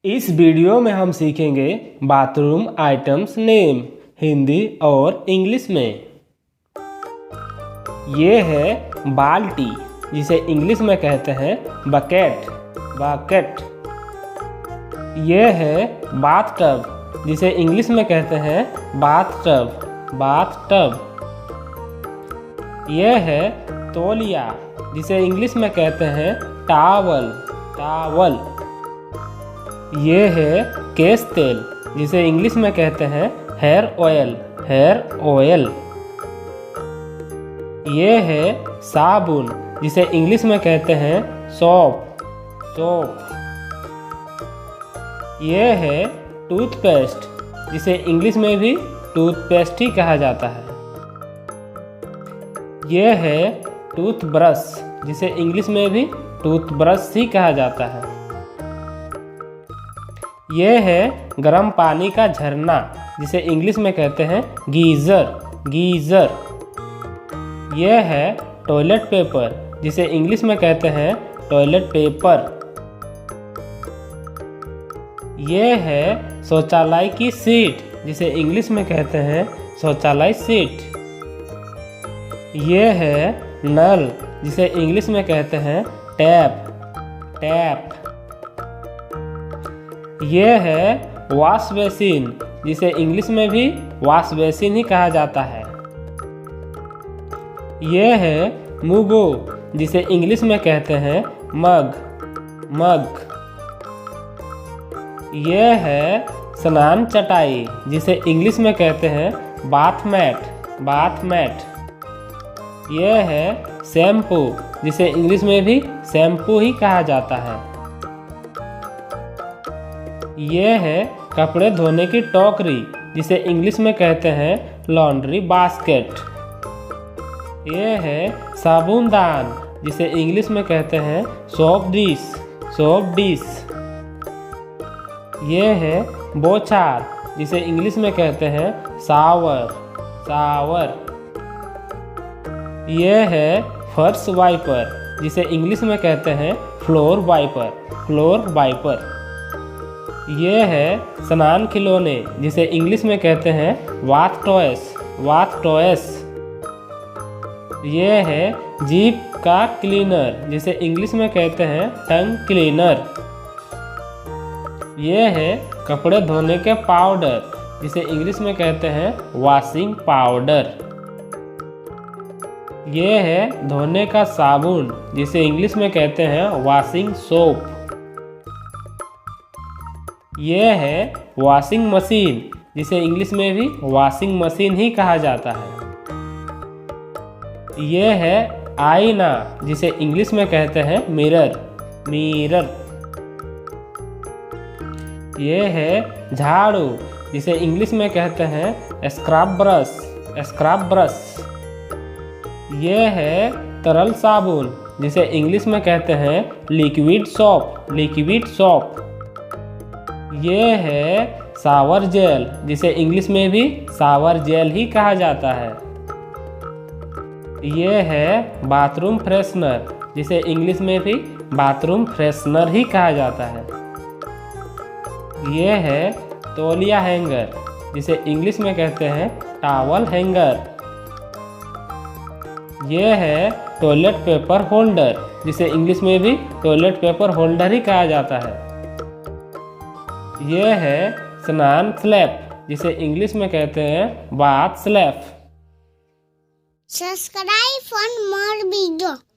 इस वीडियो में हम सीखेंगे बाथरूम आइटम्स नेम हिंदी और इंग्लिश में। ये है बाल्टी, जिसे इंग्लिश में कहते हैं बकेट बकेट। ये है बाथटब, जिसे इंग्लिश में कहते हैं बाथटब बाथटब। ये है तौलिया, जिसे इंग्लिश में कहते हैं टॉवल टॉवल। ये है केश तेल, जिसे इंग्लिश में कहते हैं हेयर ऑयल हेयर ऑयल। ये है साबुन, जिसे इंग्लिश में कहते हैं सोप सोप। ये है टूथपेस्ट, जिसे इंग्लिश में भी टूथपेस्ट ही कहा जाता है। ये है टूथब्रश, जिसे इंग्लिश में भी टूथब्रश ही कहा जाता है। ये है गर्म पानी का झरना, जिसे इंग्लिश में कहते हैं गीज़र गीज़र। ये है टॉयलेट पेपर, जिसे इंग्लिश में कहते हैं टॉयलेट पेपर। ये है शौचालय की सीट, जिसे इंग्लिश में कहते हैं शौचालय सीट। ये है नल, जिसे इंग्लिश में कहते हैं टैप टैप। ये है वॉश बेसिन, जिसे इंग्लिश में भी वॉश बेसिन ही कहा जाता है। ये है मुगो, जिसे इंग्लिश में कहते हैं मग मग। ये है स्नान चटाई, जिसे इंग्लिश में कहते हैं बाथ मैट बाथ मैट। ये है शैम्पू, जिसे इंग्लिश में भी शैम्पू ही कहा जाता है। ये है कपड़े धोने की टोकरी, जिसे इंग्लिश में कहते हैं लॉन्ड्री बास्केट। ये है साबुनदान, जिसे इंग्लिश में कहते हैं सोप डिश। ये है बोछार, जिसे इंग्लिश में कहते हैं शावर। ये है फर्श वाइपर, जिसे इंग्लिश में कहते हैं फ्लोर वाइपर। ये है स्नान खिलौने, जिसे इंग्लिश में कहते हैं बाथ टॉयस। ये है जीभ का क्लीनर, जिसे इंग्लिश में कहते हैं टंग क्लीनर। ये है कपड़े धोने के पाउडर, जिसे इंग्लिश में कहते हैं वॉशिंग पाउडर। ये है धोने का साबुन, जिसे इंग्लिश में कहते हैं वॉशिंग सोप। ये है वॉशिंग मशीन, जिसे इंग्लिश में भी वॉशिंग मशीन ही कहा जाता है। ये है आईना, जिसे इंग्लिश में कहते हैं मिरर। ये है झाड़ू, जिसे इंग्लिश में कहते हैं स्क्रब ब्रश। ये है तरल साबुन, जिसे इंग्लिश में कहते हैं लिक्विड सोप। ये है शावर जेल, जिसे इंग्लिश में भी शावर जेल ही कहा जाता है। ये है बाथरूम फ्रेशनर, जिसे इंग्लिश में भी बाथरूम फ्रेशनर ही कहा जाता है। ये है तौलिया हैंगर, जिसे इंग्लिश में कहते हैं टॉवल हैंगर। ये है टॉयलेट पेपर होल्डर, जिसे इंग्लिश में भी टॉयलेट पेपर होल्डर ही कहा जाता है। ये है स्नान स्लैब, जिसे इंग्लिश में कहते हैं bath slab. Subscribe for more videos.